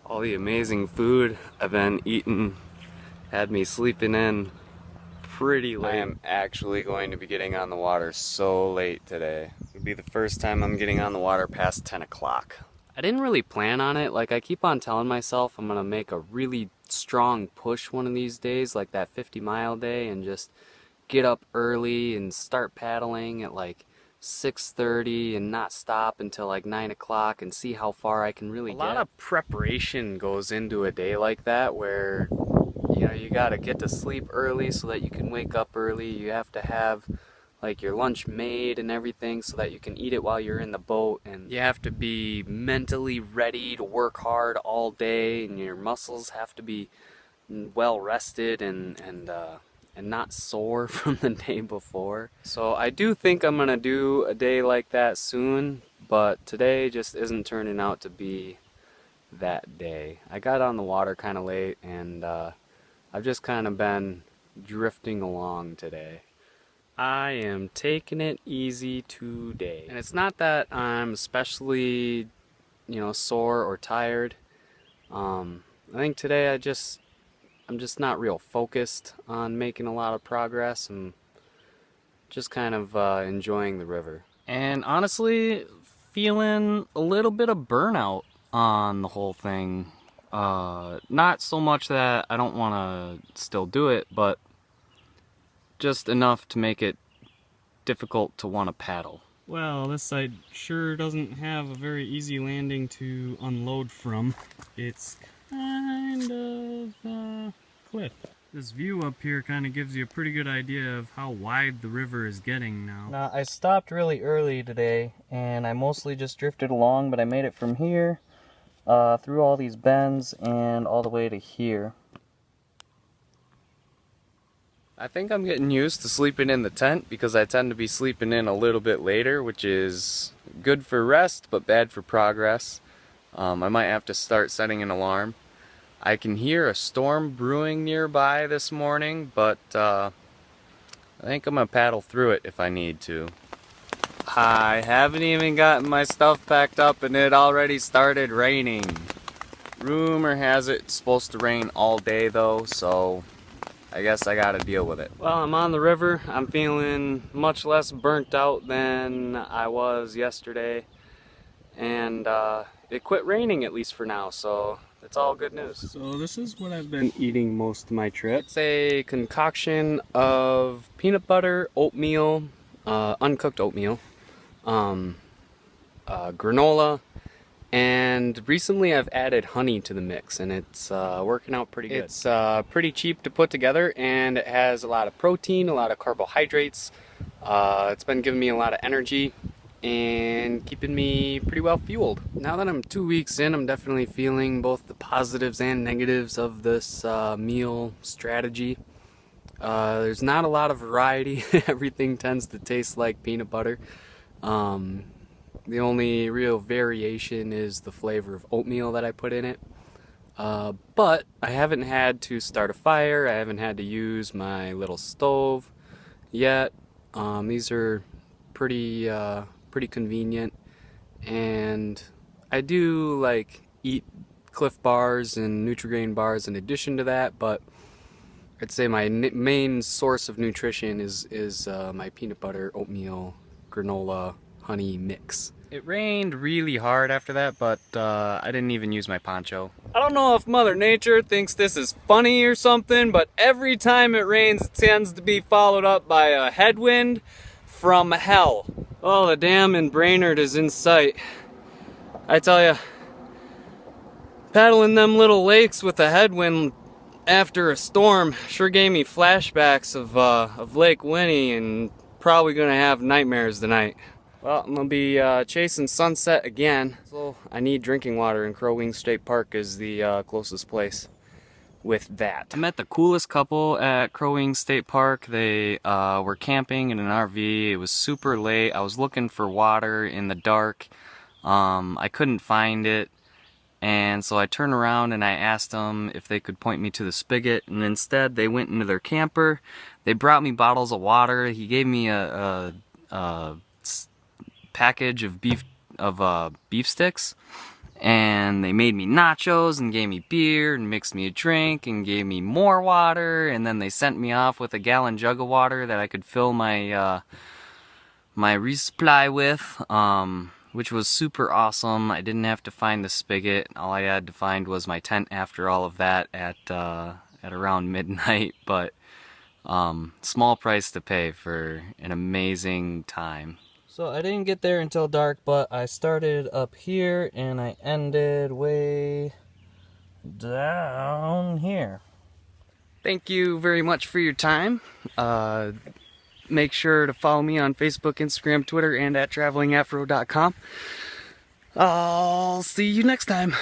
All the amazing food I've been eating had me sleeping in pretty late. I am actually going to be getting on the water so late today. It'll be the first time I'm getting on the water past 10 o'clock. I didn't really plan on it. Like, I keep on telling myself I'm gonna make a really strong push one of these days, like that 50-mile day, and just get up early and start paddling at like 6:30 and not stop until like 9 o'clock and see how far I can really get. A lot of preparation goes into a day like that, where you gotta get to sleep early so that you can wake up early. You have to have like your lunch made and everything so that you can eat it while you're in the boat, and you have to be mentally ready to work hard all day, and your muscles have to be well rested and not sore from the day before. So I do think I'm gonna do a day like that soon, but today just isn't turning out to be that day. I got on the water kind of late, and I've just kind of been drifting along today. I am taking it easy today. And it's not that I'm especially, sore or tired. I think today I'm just not real focused on making a lot of progress. I'm just kind of enjoying the river. And honestly, feeling a little bit of burnout on the whole thing. Not so much that I don't want to still do it, but just enough to make it difficult to want to paddle. Well, this side sure doesn't have a very easy landing to unload from. It's kind of a cliff. This view up here kind of gives you a pretty good idea of how wide the river is getting now. Now, I stopped really early today, and I mostly just drifted along, but I made it from here, through all these bends, and all the way to here. I think I'm getting used to sleeping in the tent because I tend to be sleeping in a little bit later, which is good for rest but bad for progress. I might have to start setting an alarm. I can hear a storm brewing nearby this morning, but I think I'm gonna paddle through it if I need to. I haven't even gotten my stuff packed up and it already started raining. Rumor has it it's supposed to rain all day though, so I guess I gotta deal with it. Well, I'm on the river. I'm feeling much less burnt out than I was yesterday. And it quit raining, at least for now, so it's all good news. So this is what I've been eating most of my trip. It's a concoction of peanut butter, oatmeal, uncooked oatmeal, granola, and recently I've added honey to the mix, and it's working out pretty good. It's pretty cheap to put together, and it has a lot of protein, a lot of carbohydrates. It's been giving me a lot of energy and keeping me pretty well fueled. Now that I'm 2 weeks in, I'm definitely feeling both the positives and negatives of this meal strategy. There's not a lot of variety. Everything tends to taste like peanut butter. The only real variation is the flavor of oatmeal that I put in it. But I haven't had to start a fire. I haven't had to use my little stove yet. These are pretty convenient, and I do like eat Cliff bars and Nutri-Grain bars in addition to that, but I'd say my main source of nutrition is my peanut butter, oatmeal, granola, honey mix. It rained really hard after that, but I didn't even use my poncho. I don't know if Mother Nature thinks this is funny or something, but every time it rains, it tends to be followed up by a headwind from hell. Oh, the dam in Brainerd is in sight. I tell ya, paddling them little lakes with a headwind after a storm sure gave me flashbacks of Lake Winnie, and probably gonna have nightmares tonight. Well, I'm gonna be chasing sunset again, so I need drinking water, and Crow Wing State Park is the closest place with that. I met the coolest couple at Crow Wing State Park. They were camping in an RV. It was super late. I was looking for water in the dark. I couldn't find it, and so I turned around and I asked them if they could point me to the spigot, and instead they went into their camper. They brought me bottles of water. He gave me a package of beef sticks, and they made me nachos and gave me beer and mixed me a drink and gave me more water, and then they sent me off with a gallon jug of water that I could fill my my resupply with, which was super awesome. I didn't have to find the spigot. All I had to find was my tent after all of that at around midnight, but small price to pay for an amazing time. So I didn't get there until dark, but I started up here and I ended way down here. Thank you very much for your time. Make sure to follow me on Facebook, Instagram, Twitter, and at travelingafro.com. I'll see you next time.